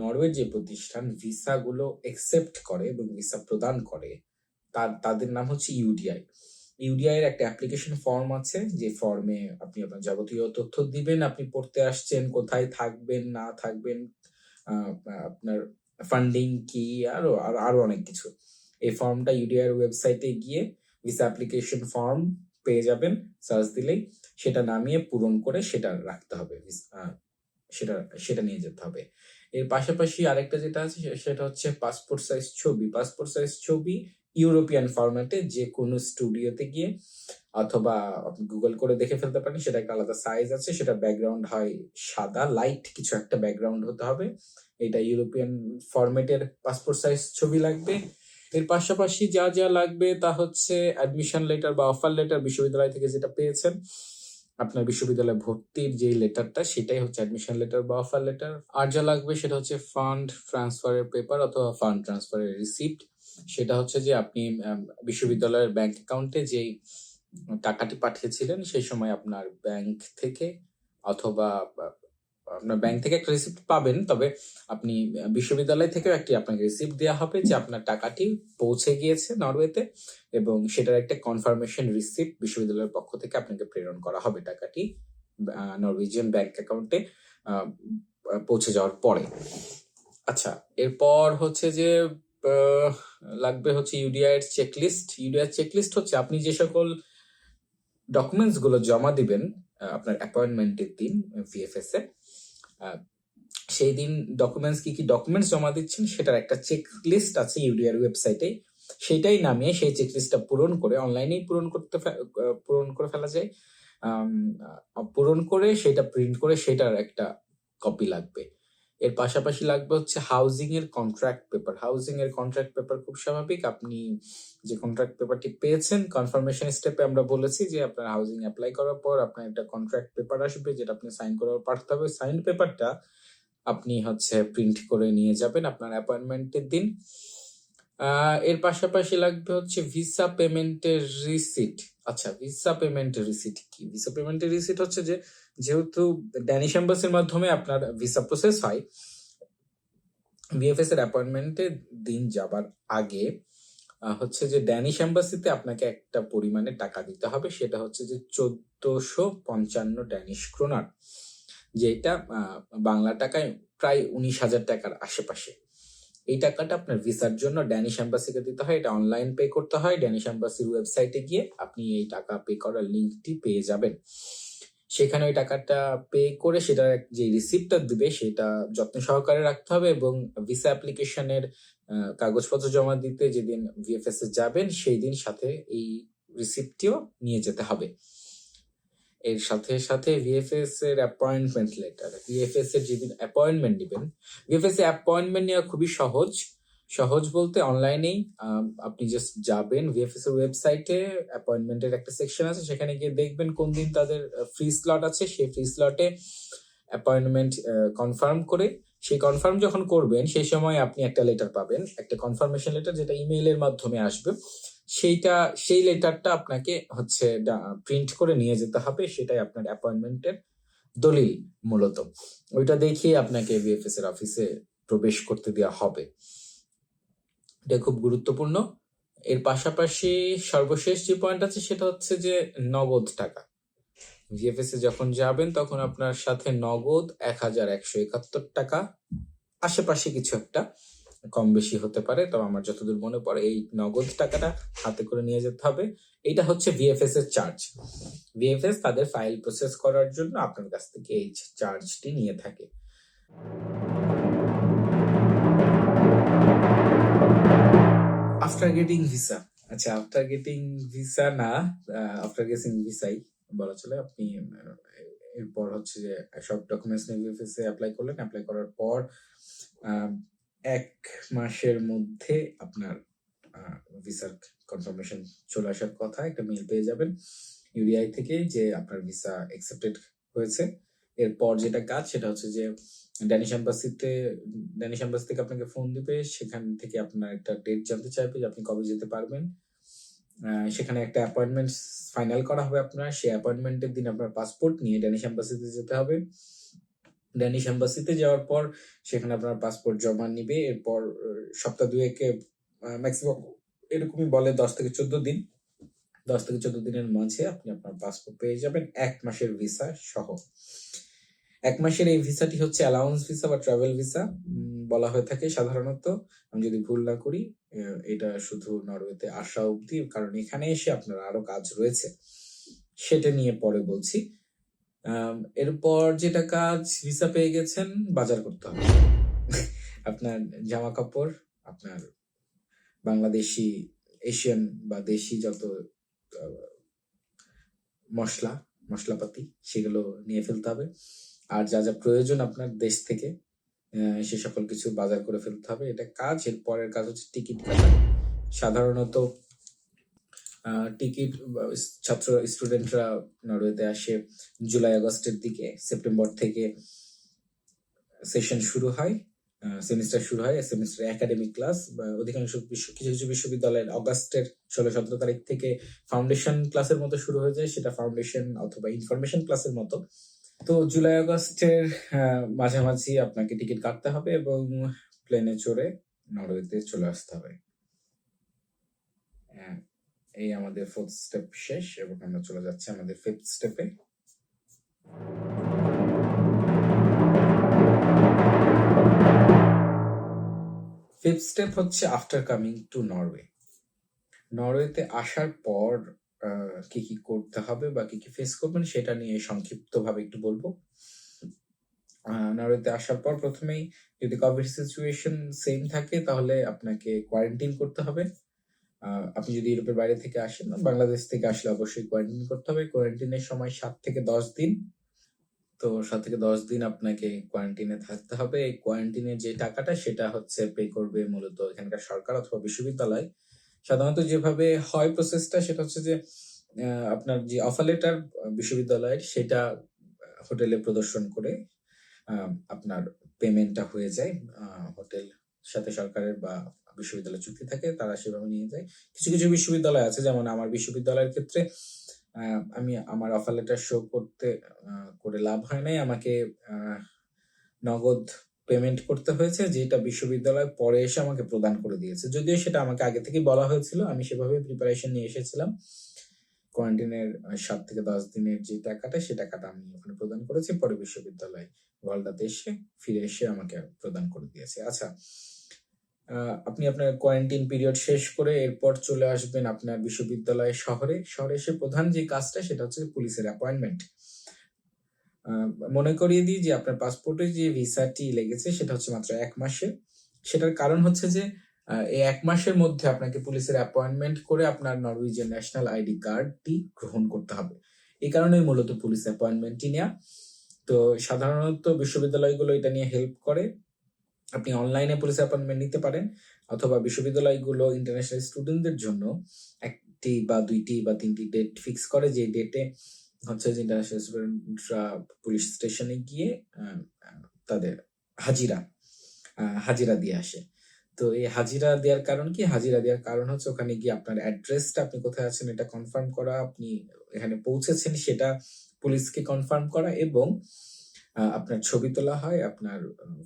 নরওয়ের যে প্রতিষ্ঠান ভিসা গুলো একসেপ্ট করে এবং ভিসা প্রদান করে, তাদের নাম হচ্ছে ইউডিআই। ইউডিআই এর একটা অ্যাপ্লিকেশন ফর্ম আছে, যে ফর্মে আপনি আপনার যাবতীয় তথ্য দিবেন, আপনি পড়তে আসছেন, কোথায় থাকবেন না থাকবেন, আপনার ফান্ডিং কি, আরো অনেক কিছু। এই ফর্মটা ইউডিআই এর ওয়েবসাইটে গিয়ে ভিসা অ্যাপ্লিকেশন ফর্ম পেয়ে যাবেন, সার্চ দিলেই সেটা নামিয়ে পূরণ করে সেটা রাখতে হবে, সেটা নিয়ে যেতে হবে। এর পাশাপাশি আরেকটা যেটা আছে সেটা হচ্ছে পাসপোর্ট সাইজ ছবি। পাসপোর্ট সাইজ ছবি ইউরোপিয়ান ফরম্যাটে যে কোনো স্টুডিওতে গিয়ে অথবা আপনি গুগল করে দেখে ফেলতে পারেন, সেটা একটা আলাদা সাইজ আছে, সেটা ব্যাকগ্রাউন্ড হয় সাদা, লাইট কিছু একটা ব্যাকগ্রাউন্ড হতে হবে। এটা ইউরোপিয়ান ফরম্যাটের পাসপোর্ট সাইজ ছবি লাগবে। এর পাশাপাশি যা যা লাগবে তা হচ্ছে অ্যাডমিশন লেটার বা অফার লেটার, বিশ্ববিদ্যালয় থেকে যেটা পেয়েছেন, আপনার বিশ্ববিদ্যালয়ে ভর্তির যে লেটারটা সেটাই হচ্ছে অ্যাডমিশন লেটার বা অফার লেটার। আর যা লাগবে সেটা হচ্ছে ফান্ড ট্রান্সফারের পেপার অথবা ফান্ড ট্রান্সফারের রিসিপ্ট। সেটা হচ্ছে যে আপনি বিশ্ববিদ্যালয়ের ব্যাংক অ্যাকাউন্টে যেই টাকাটি পাঠিয়েছিলেন সেই সময় আপনার ব্যাংক থেকে, অথবা আপনার ব্যাংক থেকে একটা রিসিপ্ট পাবেন, তবে আপনি বিশ্ববিদ্যালয় থেকেও একটি আপনাকে রিসিপ্ট দেওয়া হবে যে আপনার টাকাটি পৌঁছে গিয়েছে নরওয়েতে, এবং সেটার একটা কনফার্মেশন রিসিপ্ট বিশ্ববিদ্যালয়ের পক্ষ থেকে আপনাকে প্রেরণ করা হবে টাকাটি নরওয়েজিয়ান ব্যাংক অ্যাকাউন্টে পৌঁছে যাওয়ার পরে। আচ্ছা, এরপর হচ্ছে যে লাগবে হচ্ছে ইউডিআই এর চেকলিস্ট। ইউডিআই চেকলিস্ট হচ্ছে আপনি যে সকল ডকুমেন্টস গুলো জমা দিবেন আপনার অ্যাপয়েন্টমেন্টের দিন ভিএফএস এ, সেই দিন ডকুমেন্টস কি ডকুমেন্টস জমা দিচ্ছেন সেটার একটা চেক লিস্ট আছে ইউডিআর ওয়েবসাইটে, সেটাই নামিয়ে সেই চেক লিস্টটা পূরণ করে অনলাইনেই পূরণ করে ফেলা যায়। পূরণ করে সেটা প্রিন্ট করে সেটার একটা কপি লাগবে। এর পাশাপাশি লাগবে হচ্ছে হাউজিং এর কন্ট্রাক্ট পেপার। হাউজিং এর কন্ট্রাক্ট পেপার খুব স্বাভাবিক, আপনি যে কন্ট্রাক্ট পেপারটি পেয়েছেন কনফার্মেশন স্টেপে আমরা বলেছি যে আপনার হাউজিং অ্যাপ্লাই করার পর আপনার একটা কন্ট্রাক্ট পেপার আসবে, যেটা আপনি সাইন করে পাঠাতে হবে। সাইন পেপারটা আপনি হচ্ছে প্রিন্ট করে নিয়ে যাবেন আপনার অ্যাপয়েন্টমেন্টের দিন। এর পাশাপাশি লাগবে হচ্ছে ভিসা পেমেন্টের রিসিট। আচ্ছা, ভিসা পেমেন্টের রিসিট কি? ভিসা পেমেন্টের রিসিট হচ্ছে যে, যেহেতু ড্যানিশ এম্বাসির মাধ্যমে আপনার ভিসা প্রসেস হয়, ভিএফএস এর অ্যাপয়েন্টমেন্টের দিন যাবার আগে হচ্ছে যে ড্যানিশ এম্বাসিতে আপনাকে একটা পরিমাণে টাকা দিতে হবে, সেটা হচ্ছে যে 1455 ড্যানিশ ক্রোনার, যেটা বাংলা টাকায় প্রায় 19,000 টাকার আশেপাশে। এই টাকাটা আপনার ভিসার জন্য ড্যানিশ এম্বাসিকে দিতে হয়। এটা অনলাইন পে করতে হয়। ড্যানিশ এম্বাসির ওয়েবসাইটে গিয়ে আপনি এই টাকা পে করার লিঙ্কটি পেয়ে যাবেন। সেখানে ওই টাকাটা পে করে সেটার যে রিসিপ্টটা দিবে সেটা যত্ন সহকারে রাখতে হবে, এবং ভিসা অ্যাপ্লিকেশনের কাগজপত্র জমা দিতে যেদিন ভিএফএস এ যাবেন সেই দিন সাথে এই রিসিপ্টটিও নিয়ে যেতে হবে। এর সাথে সাথে ভিএফএস এর অ্যাপয়েন্টমেন্ট লেটার, ভিএফএস এর যেদিন অ্যাপয়েন্টমেন্ট নেবেন, ভিএফএস এর অ্যাপয়েন্টমেন্ট নেওয়া খুবই সহজ বলতে অনলাইনেই আপনি জাস্ট যাবেন ভিএফএস এর ওয়েবসাইটে, অ্যাপয়েন্টমেন্টের একটা সেকশন আছে, সেখানে গিয়ে দেখবেন কোন দিন তাদের ফ্রি স্লট আছে, সেই ফ্রি স্লটে অ্যাপয়েন্টমেন্ট কনফার্ম করে, সেই কনফার্ম যখন করবেন সেই সময় আপনি একটা লেটার পাবেন, একটা কনফার্মেশন লেটার, যেটা ইমেইলের মাধ্যমে আসবে। সেই লেটারটা আপনাকে হচ্ছে প্রিন্ট করে নিয়ে যেতে হবে, সেটাই আপনার অ্যাপয়েন্টমেন্টের দলিল মূলত। ওইটা দেখিয়ে আপনাকে ভিএফএস এর অফিসে প্রবেশ করতে দেওয়া হবে। এটা খুব গুরুত্বপূর্ণ। এর পাশাপাশি সর্বশেষ যে পয়েন্ট আছে সেটা হচ্ছে যে নগদ টাকা। ভিএফএস এ যখন যাবেন তখন আপনার সাথে নগদ 1,171 টাকা, আশেপাশে কিছু একটা, কম বেশি হতে পারে, তবে আমার যতদূর মনে পড়ে এই নগদ টাকাটা হাতে করে নিয়ে যেতে হবে। এটা হচ্ছে ভিএফএস এর চার্জ। ভিএফএস তাদের ফাইল প্রসেস করার জন্য আপনার কাছ থেকে এই চার্জটি নিয়ে থাকে। আফটার গেটিং ভিসা, আচ্ছা আফটার গেটিং ভিসা না, আফটার গেটিং ভিসাই বলা চলে। আপনি এরপর হচ্ছে যে সব ডকুমেন্টস নিয়ে ভিএফএস এ অ্যাপ্লাই করলেন, অ্যাপ্লাই করার পর 1 মাসের মধ্যে আপনার ভিসার কনফার্মেশন চলে আসার কথা, একটা মেইল পেয়ে যাবেন ইউডিআই থেকে যে আপনার ভিসা অ্যাকসেপ্টেড হয়েছে। এরপর যেটা কাজ সেটা হচ্ছে যে ড্যানিশ এম্বাসি থেকে আপনাকে ফোন দিবে, সেখান থেকে আপনার একটা ডেট জানতে চাইবে যে আপনি কবে যেতে পারবেন। সেখানে একটা অ্যাপয়েন্টমেন্ট ফাইনাল করা হবে আপনার, সেই অ্যাপয়েন্টমেন্টের দিন আপনার পাসপোর্ট নিয়ে ড্যানিশ এম্বাসিতে যেতে হবে। ড্যানিশ এম্বাসিতে যাওয়ার পর সেখানে আপনার পাসপোর্ট জমা নিবে। এরপর সপ্তাহ দুয়েকে ম্যাক্সিমাম এরকমই বলে 10 থেকে 14 দিন, 10 থেকে 14 দিনের মাঝে আপনি আপনার পাসপোর্ট পেয়ে যাবেন 1 মাসের ভিসা সহ। 1 মাসের এই ভিসাটি হচ্ছে অ্যালাউন্স ভিসা বা ট্রাভেল ভিসা বলা হয়ে থাকে সাধারণত, আমি যদি ভুল না করি। এটা শুধু নরওয়েতে আসা অবধি, কারণ এখানে এসে আপনার আরো কাজ রয়েছে, সেটা নিয়ে পরে বলছি। এরপর যেটা কাজ, ভিসা পেয়ে গেছেন, বাজার করতে হবে। আপনার জামা কাপড়, আপনার বাংলাদেশি, এশিয়ান বা দেশি যত মশলাপাতি সেগুলো নিয়ে ফেলতে হবে। আর যা যা প্রয়োজন আপনার দেশ থেকে সে সকল কিছু বাজার করে ফেলতে হবে, এটা কাজ। এর পরের কাজ হচ্ছে টিকিট কাটা। সাধারণত টিকিট স্টুডেন্টরা নরওয়েতে আসে জুলাই আগস্টের দিকে, সেপ্টেম্বর থেকে সেশন শুরু হয়, সেমিস্টার শুরু হয়, সেমিস্টার একাডেমিক ক্লাস। অধিকাংশ কিছু কিছু বিশ্ববিদ্যালয়ের অগাস্টের 16-17 তারিখ থেকে ফাউন্ডেশন ক্লাসের মতো শুরু হয়ে যায়, সেটা ফাউন্ডেশন অথবা ইনফরমেশন ক্লাসের মতো। তো জুলাই আগস্টের মাঝামাঝি আপনাকে টিকিট কাটতে হবে এবং প্লেনে চড়ে নরওয়েতে চলে আসতে হবে। এই আমাদের 4th স্টেপ শেষ এবং আমরা চলে যাচ্ছি আমাদের 5th স্টেপে। 5th স্টেপ হচ্ছে আফটার কামিং টু নরওয়ে। নরওয়েতে আসার পর কি কি করতে হবে বা কি কি ফেস করবেন সেটা নিয়ে সংক্ষিপ্তভাবে একটু বলবো। নরওয়েতে আসার পর প্রথমেই যদি কোভিড সিচুয়েশন সেম থাকে তাহলে আপনাকে কোয়ারেন্টাইন করতে হবে। আপনি যদি ইউরোপের বাইরে থেকে আসেন, বাংলাদেশ থেকে আসলে অবশ্যই কোয়ারেন্টাইন করতে হবে। কোয়ারেন্টাইনের সময় 7 থেকে 10 দিন। তো 7 থেকে 10 দিন আপনাকে কোয়ারেন্টাইনে থাকতে হবে। এই কোয়ারেন্টাইনের যে টাকাটা সেটা হচ্ছে পে করবে মূলত এখানকার সরকার অথবা বিশ্ববিদ্যালয়। সাধারণত যেভাবে হয় প্রসেসটা সেটা হচ্ছে যে আপনার যে অফার লেটার বিশ্ববিদ্যালয়ের সেটা হোটেলে প্রদর্শন করে আপনার পেমেন্টটা হয়ে যায়। হোটেল সাথে সরকারের বা বিশ্ববিদ্যালয় চুক্তি থাকে, তারা সেভাবে নিয়ে যায়। কিছু কিছু বিশ্ববিদ্যালয় আছে, যেমন আমার বিশ্ববিদ্যালয়ের ক্ষেত্রে আমি আমার অফার লেটার শো করতে করে লাভ হয় নাই। আমাকে নগদ পেমেন্ট করতে হয়েছে, যেটা বিশ্ববিদ্যালয় পরে এসে আমাকে প্রদান করে দিয়েছে। যদিও সেটা আমাকে আগে থেকেই বলা হয়েছিল, আমি সেভাবে প্রিপারেশন নিয়ে এসেছিলাম। কোয়ারেন্টাইনের 7 থেকে 10 দিনের যে টাকাটা, সে টাকাটা আমি ওখানে প্রদান করেছি। পরে বিশ্ববিদ্যালয় ওয়ালদাতে ফিরে এসে আমাকে প্রদান করে দিয়েছে। আচ্ছা, আপনি আপনার কোয়ারেন্টাইন পিরিয়ড শেষ করে এরপর চলে আসবেন আপনার বিশ্ববিদ্যালয় শহরে। শহরে এসে প্রধান যে কাজটা, সেটা হচ্ছে পুলিশের অ্যাপয়েন্টমেন্ট। মনে করিয়ে দিই যে আপনার পাসপোর্টে যে ভিসাটি লেগেছে সেটা হচ্ছে মাত্র 1 মাসের। সেটার কারণ হচ্ছে যে এই 1 মাসের মধ্যে আপনাকে পুলিশের অ্যাপয়েন্টমেন্ট করে আপনার নরওয়েজিয়ান ন্যাশনাল আইডি কার্ডটি গ্রহণ করতে হবে। এই কারণেই মূলত পুলিশ অ্যাপয়েন্টমেন্টটি নেওয়া। তো সাধারণত বিশ্ববিদ্যালয়গুলো এটা নিয়ে হেল্প করে। আপনি অনলাইনে পুলিশ অ্যাপয়েন্টমেন্ট নিতে পারেন, অথবা বিশ্ববিদ্যালয়গুলো ইন্টারন্যাশনাল স্টুডেন্টদের জন্য 1টি বা 2টি বা 3টি ডেট ফিক্স করে, যে ডেটে হচ্ছে যে ইন্টারন্যাশনাল স্টুডেন্টরা পুলিশ স্টেশনে গিয়ে তাদের হাজিরা দিয়ে আসে। তো এই হাজিরা দেওয়ার কারণ কি? হাজিরা দেওয়ার কারণ হচ্ছে ওখানে গিয়ে আপনার অ্যাড্রেসটা, আপনি কোথায় আছেন এটা কনফার্ম করা, আপনি এখানে পৌঁছেছেন সেটা পুলিশকে কনফার্ম করা, এবং আপনার ছবি তোলা হয়, আপনার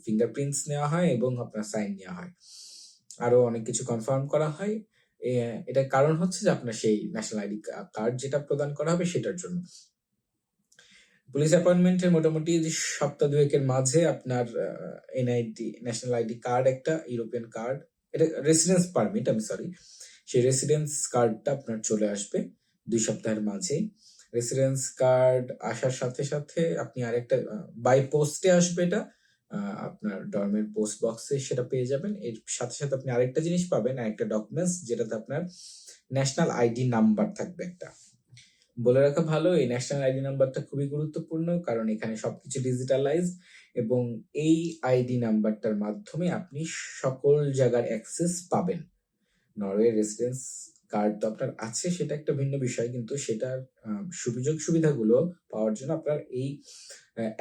ফিঙ্গারপ্রিন্টস নেওয়া হয়, এবং আপনার সাইন নেওয়া হয়। আরো অনেক কিছু কনফার্ম করা হয়। এটার কারণ হচ্ছে যে আপনার সেই ন্যাশনাল আইডি কার্ড যেটা প্রদান করা হবে সেটার জন্য। পুলিশ অ্যাপয়েন্টমেন্টের মোটামুটি সপ্তাহ 2-এর মাঝে আপনার এনআইডি ন্যাশনাল আইডি কার্ড, একটা ইউরোপিয়ান কার্ড, এটা রেসিডেন্স পারমিট, আমি সরি, সেই রেসিডেন্স কার্ডটা আপনার চলে আসবে 2 সপ্তাহের মাঝে। রেসিডেন্স কার্ড আসার সাথে সাথে আপনি আরেকটা বাই পোস্টে আসবে, এটা আপনার ডর্মের পোস্ট বক্সে সেটা পেয়ে যাবেন। এর সাথে সাথে আপনি আরেকটা জিনিস পাবেন, আরেকটা ডকুমেন্টস, যেটাতে আপনার ন্যাশনাল আইডি নাম্বার থাকবে একটা। বলে রাখা ভালো, এই ন্যাশনাল আইডি নাম্বারটা খুবই গুরুত্বপূর্ণ, কারণ এখানে সবকিছু ডিজিটালাইজ, এবং এই আইডি নাম্বারটার মাধ্যমে আপনি সকল জায়গার অ্যাক্সেস পাবেন। নরওয়ে রেসিডেন্স কার্ড তো আপনার আছে, সেটা একটা ভিন্ন বিষয়, কিন্তু সেটার সুযোগ সুবিধাগুলো পাওয়ার জন্য আপনার এই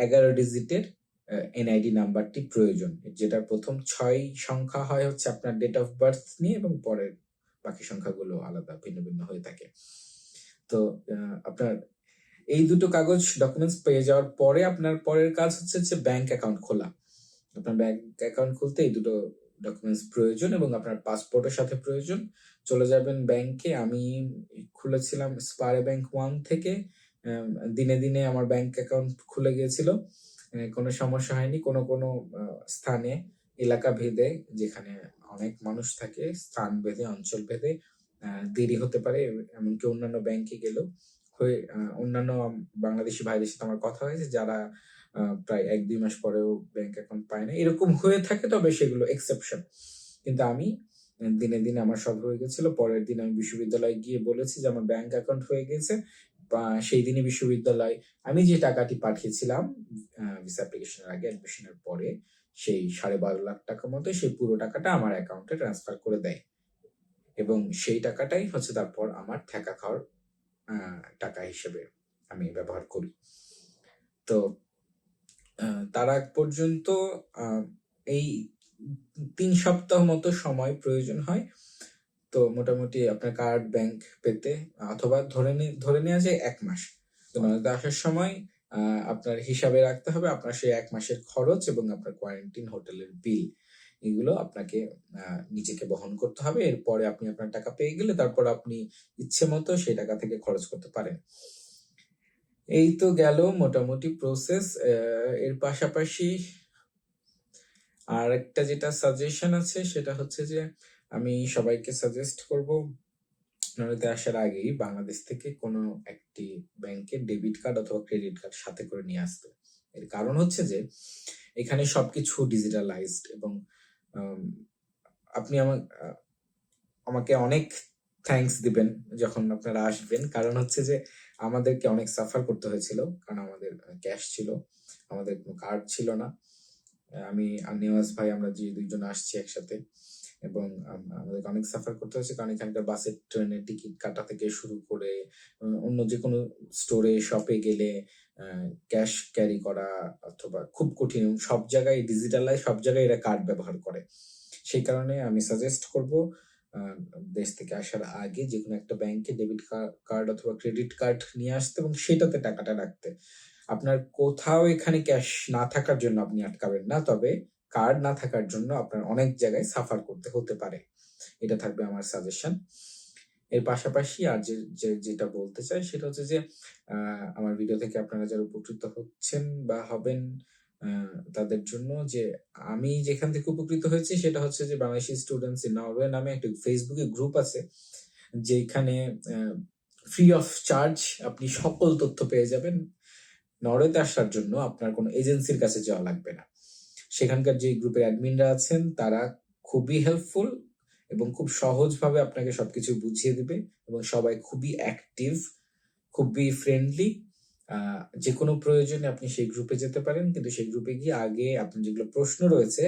11 ডিজিটের এনআইডি নাম্বারটি প্রয়োজন, যেটার প্রথম 6 সংখ্যা হয় হচ্ছে আপনার ডেট অফ বার্থ নিয়ে, এবং পরের বাকি সংখ্যাগুলো আলাদা ভিন্ন ভিন্ন হয়ে থাকে। তো আপনার এই দুটো কাগজ ডকুমেন্টস পেয়ে যাওয়ার পরে আপনার পরের কাজ হচ্ছে যে ব্যাংক অ্যাকাউন্ট খোলা। আপনার ব্যাংক অ্যাকাউন্ট খুলতে এই দুটো ডকুমেন্টস প্রয়োজন, এবং আপনার পাসপোর্টের সাথে প্রয়োজন। চলে যাবেন ব্যাংকে। আমি খুলেছিলাম স্পারে ব্যাংক 1 থেকে। দিনে দিনে আমার ব্যাংক অ্যাকাউন্ট খুলে গিয়েছিল, কোনো সমস্যা হয়নি। কোনো কোনো স্থানে, এলাকা ভেদে, যেখানে অনেক মানুষ থাকে, স্থান ভেদে, অঞ্চল ভেদে দেরি হতে পারে। এমনকি অন্যান্য ব্যাংকে গেলেও অন্যান্য বাংলাদেশি ভাইদের সাথে আমার কথা হয়েছে, যারা প্রায় 1-2 মাস পরেও ব্যাংক অ্যাকাউন্ট পায় না। এরকম হয়ে থাকে, তবে সেগুলো এক্সেপশন। কিন্তু আমি দিনে দিনে আমার সব হয়ে গেছিল। পরের দিন আমি বিশ্ববিদ্যালয়ে গিয়ে বলেছি যে আমার ব্যাংক অ্যাকাউন্ট হয়ে গেছে। সেই দিনই বিশ্ববিদ্যালয় আমি যে টাকাটি পাঠিয়েছিলাম ভিসা অ্যাপ্লিকেশনের আগে, অ্যাডমিশনের পরে, সেই 12.5 লাখ টাকার মতো, সেই পুরো টাকাটা আমার অ্যাকাউন্টে ট্রান্সফার করে দেয়, এবং সেই টাকাটাই হচ্ছে তারপর আমার থাকা খাওয়ার টাকা হিসেবে আমি ব্যবহার করি। তো তার আগ পর্যন্ত এই 3 সপ্তাহ মতো সময় প্রয়োজন হয়। তো মোটামুটি আপনার কার্ড ব্যাংক পেতে, অথবা ধরে নেওয়া যায় 1 মাস। তো নয়তো আসার সময় আপনার হিসাবে রাখতে হবে আপনার সেই 1 মাসের খরচ, এবং আপনার কোয়ারেন্টাইন হোটেলের বিল, এগুলো আপনাকে নিজেকে বহন করতে হবে। এরপরে আপনি আপনার টাকা পেয়ে গেলে তারপর আপনি ইচ্ছে মতো সেই টাকা থেকে খরচ করতে পারেন। এই তো গেল মোটামুটি প্রসেস। এর পাশাপাশি আর একটা যেটা সাজেশন আছে, সেটা হচ্ছে যে আমি সবাইকে সাজেস্ট করব, নরওয়েতে আসার আগেই বাংলাদেশ থেকে কোনো একটি ব্যাংকের ডেবিট কার্ড অথবা ক্রেডিট কার্ড সাথে করে নিয়ে আসতে। এর কারণ হচ্ছে যে এখানে সবকিছু ডিজিটালাইজড, এবং আপনি আমাকে অনেক থ্যাঙ্কস দিবেন যখন আপনারা আসবেন, কারণ হচ্ছে যে আমাদেরকে অনেক সাফার করতে হয়েছিল, কারণ আমাদের ক্যাশ ছিল, আমাদের কোনো কার্ড ছিল না। আমি আর নেওয়াজ ভাই, আমরা যে 2 জন আসছি একসাথে, এবং আমাদেরকে অনেক সাফার করতে হয়েছে, কারণ এখানকার বাসের ট্রেনের টিকিট কাটা থেকে শুরু করে অন্য যে কোনো স্টোরে শপে গেলে ক্যাশ ক্যারি করা অথবা খুব কঠিন, এবং সব জায়গায় ডিজিটালাইজ, সব জায়গায় এরা কার্ড ব্যবহার করে। সেই কারণে আমি সাজেস্ট করব দেশ থেকে আসার আগে যেকোনো একটা ব্যাংকে ডেবিট কার্ড অথবা ক্রেডিট কার্ড নিয়ে আসতে এবং সেটাতে টাকাটা রাখতে। আপনার কোথাও এখানে ক্যাশ না থাকার জন্য আপনি আটকাবেন না, তবে কার্ড না থাকার জন্য আপনার অনেক জায়গায় সাফার করতে হতে পারে। এটা থাকবে আমার সাজেশন। এর পাশাপাশি আর যেটা বলতে চাই সেটা হচ্ছে যে আমার ভিডিও থেকে আপনারা যারা উপকৃত হচ্ছেন বা হবেন তাদের জন্য যে আমি যেখান থেকে উপকৃত হয়েছি সেটা হচ্ছে যে বাংলাদেশি স্টুডেন্টস ইন নরওয়ে নামে একটা ফেসবুকে গ্রুপ আছে, যেখানে ফ্রি অফ চার্জ আপনি সকল তথ্য পেয়ে যাবেন। নরওয়েতে আসার জন্য আপনার কোনো এজেন্সির কাছে যাওয়া লাগবে না। সেখানকার যে গ্রুপের অ্যাডমিনরা আছেন তারা খুবই হেল্পফুল এবং খুব সহজভাবে আপনাকে সবকিছু বুঝিয়ে দিবে, এবং সবাই খুবই অ্যাক্টিভ, খুবই ফ্রেন্ডলি। যে কোনো প্রয়োজনে আপনি সেই গ্রুপে যেতে পারেন, কিন্তু সেই গ্রুপে গিয়ে আগে আপনার যেগুলো প্রশ্ন রয়েছে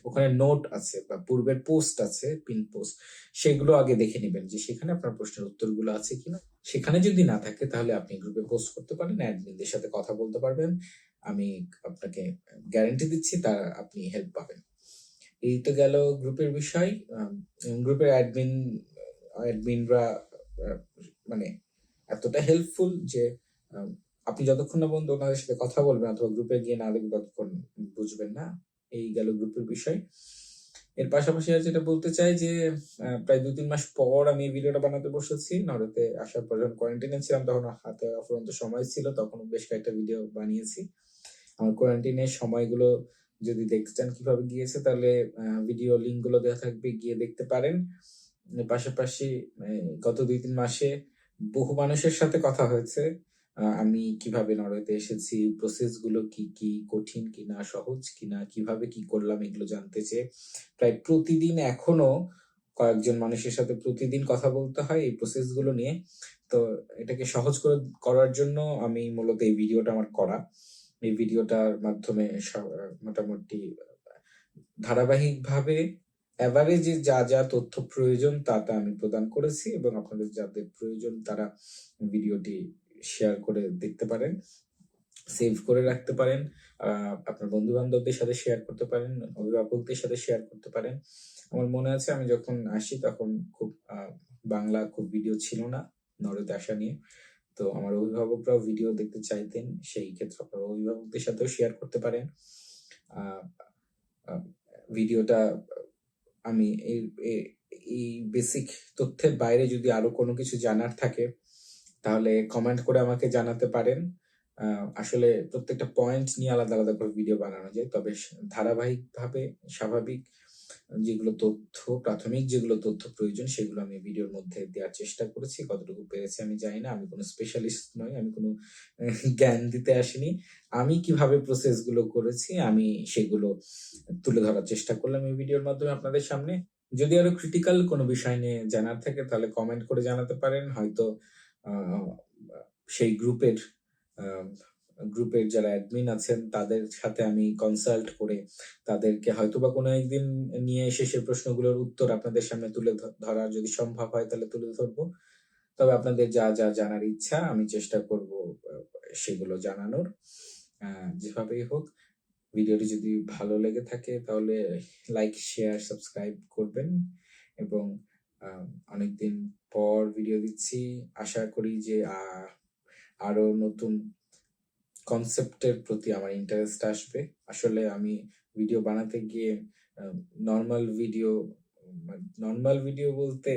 ওখানে নোট আছে বা পূর্বের পোস্ট আছে, পিন পোস্ট, সেগুলো আগে দেখে নেবেন যে সেখানে আপনার প্রশ্নের উত্তরগুলো আছে কিনা। সেখানে যদি না থাকে তাহলে আপনি গ্রুপে পোস্ট করতে পারেন, অ্যাডমিনদের সাথে কথা বলতে পারবেন। আমি আপনাকে গ্যারান্টি দিচ্ছি তার আপনি হেল্প পাবেন। এই তো গেল গ্রুপের বিষয়। গ্রুপের অ্যাডমিনরা মানে এতটা হেল্পফুল যে আপনি যতক্ষণ না বন্ধু ওনাদের সাথে কথা বলবেন অথবা গ্রুপে গিয়ে না দেখবেন ততক্ষণ বুঝবেন না। এই গেল গ্রুপের বিষয়। এর পাশাপাশি আর যেটা বলতে চাই যে প্রায় 2-3 মাস পর আমি এই ভিডিওটা বানাতে বসেছি। নরওয়েতে আসার পর যখন কোয়ারেন্টাইনে ছিলাম তখন হাতে অফুরন্ত সময় ছিল, তখন বেশ কয়েকটা ভিডিও বানিয়েছি। আমার কোয়ারেন্টাইনের সময়গুলো যদি দেখতে চান কিভাবে গিয়েছে তাহলে ভিডিও লিঙ্ক গুলো দেওয়া থাকবে, গিয়ে দেখতে পারেন। পাশাপাশি গত 2-3 মাসে বহু মানুষের সাথে কথা হয়েছে। আমি কিভাবে নরওয়েতে এসেছি, প্রসেস গুলো কি কি, কঠিন কিনা, সহজ কিনা, কিভাবে কি করলাম এগুলো জানতে চেয়ে প্রায় প্রতিদিন এখনো কয়েকজন মানুষের সাথে প্রতিদিন কথা বলতে হয় এই প্রসেস গুলো নিয়ে। তো এটাকে সহজ করার জন্য আমি মূলত এই ভিডিওটা আমার করা। এই ভিডিওটার মাধ্যমে মোটামুটি ধারাবাহিকভাবে এভারেজে যা যা তথ্য প্রয়োজন তা আমি প্রদান করেছি, এবং আপনাদের যাদের প্রয়োজন তারা ভিডিওটি শেয়ার করে দেখতে পারেন, সেভ করে রাখতে পারেন, আপনার বন্ধু বান্ধবদের সাথে শেয়ার করতে পারেন, অভিভাবকদের সাথে শেয়ার করতে পারেন। আমার মনে আছে আমি যখন আসি তখন খুব বাংলা খুব ভিডিও ছিল না নরওয়েতে আসা নিয়ে। তো আমার অভিভাবকরাও ভিডিও দেখতে চাইতেন, সেই ক্ষেত্রে আপনার অভিভাবকদের সাথেও শেয়ার করতে পারেন। ভিডিওটা আমি এই বেসিক তথ্যের বাইরে যদি আরো কোনো কিছু জানার থাকে তাহলে কমেন্ট করে আমাকে জানাতে পারেন। আসলে প্রত্যেকটা পয়েন্ট নিয়ে আলাদা আলাদা করে ভিডিও বানানো যায়, তবে ধারাবাহিকভাবে স্বাভাবিক যেগুলো তথ্য, প্রাথমিক যেগুলো তথ্য প্রয়োজন সেগুলো আমি ভিডিওর মধ্যে দেওয়ার চেষ্টা করেছি। কতটুকু পেরেছি আমি জানি না, আমি কোনো স্পেশালিস্ট নই, আমি কোনো জ্ঞান দিতে আসিনি। আমি কিভাবে প্রসেস গুলো করেছি আমি সেগুলো তুলে ধরার চেষ্টা করলাম এই ভিডিওর মাধ্যমে আপনাদের সামনে। যদি আরো ক্রিটিক্যাল কোনো বিষয় নিয়ে জানার থাকে তাহলে কমেন্ট করে জানাতে পারেন, হয়তো সেই গ্রুপের যারা অ্যাডমিন আছেন তাদের সাথে আমি কনসাল্ট করে তাদেরকে হয়তোবা কোনো একদিন নিয়ে এসে সেই প্রশ্নগুলোর উত্তর আপনাদের সামনে তুলে ধরার যদি সম্ভব হয় তাহলে তুলে ধরবো। তবে আপনাদের যা যা জানার ইচ্ছা আমি চেষ্টা করব সেগুলো জানানোর। যেভাবেই হোক, ভিডিওটি যদি ভালো লেগে থাকে তাহলে লাইক, শেয়ার, সাবস্ক্রাইব করবেন, এবং অনেকদিন পর ভিডিও দিচ্ছি, আশা করি যে আরো নতুন কনসেপ্টের প্রতি আমার ইন্টারেস্ট আসবে। আসলে আমি ভিডিও বানাতে গিয়ে নর্মাল ভিডিও বলতে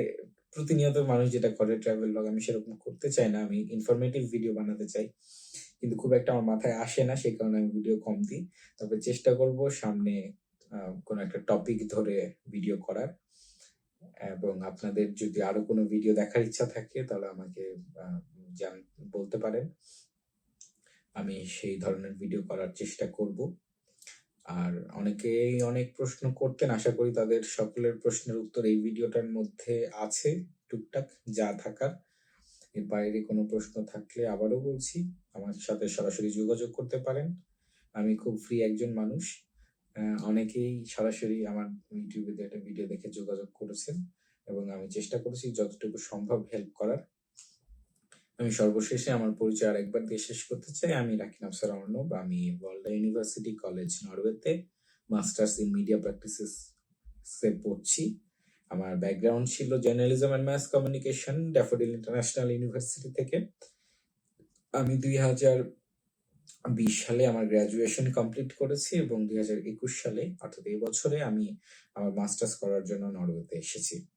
প্রতিনিয়ত মানুষ যেটা করে ট্রাভেল ব্লগ, আমি সেরকম করতে চাই না। আমি ইনফরমেটিভ ভিডিও বানাতে চাই, কিন্তু খুব একটা আমার মাথায় আসে না, সেই কারণে আমি ভিডিও কম দিই। তবে চেষ্টা করব সামনে কোনো একটা টপিক ধরে ভিডিও করার, এবং আপনাদের যদি আরো কোনো ভিডিও দেখার ইচ্ছা থাকে তাহলে আমাকে বলতে পারেন, আমি সেই ধরনের ভিডিও করার চেষ্টা করব। আর অনেকেই অনেক প্রশ্ন করতেন, আশা করি তাদের সকলের প্রশ্নের উত্তর এই ভিডিওটার মধ্যে আছে টুকটাক যা থাকার। এর বাইরে কোনো প্রশ্ন থাকলে আবারও বলছি আমার সাথে সরাসরি যোগাযোগ করতে পারেন। আমি খুব ফ্রি একজন মানুষ। অনেকেই সরাসরি আমার ইউটিউবে একটা ভিডিও দেখে যোগাযোগ করেছেন, এবং আমি চেষ্টা করেছি যতটুকু সম্ভব হেল্প করার। আমি সর্বশেষে আমার পরিচয় আরেকবার দিয়ে শেষ করতে চাই। আমি রাকিন আফসার অর্ণব। আমি ওয়ালডা ইউনিভার্সিটি কলেজ নরওয়েতে মাস্টার্স ইন মিডিয়া প্র্যাকটিসেস এ পড়ছি। আমার ব্যাকগ্রাউন্ড ছিল journalism and mass communication Daffodil international university থেকে। আমি 2020 সালে আমার গ্র্যাজুয়েশন কমপ্লিট করেছি এবং 2021 সালে অর্থাৎ এই বছরে আমি আমার মাস্টার্স করার জন্য নরওয়েতে এসেছি।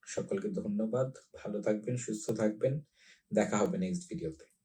সকলকে ধন্যবাদ। ভালো থাকবেন, সুস্থ থাকবেন। দেখা হবে নেক্সট ভিডিওতে।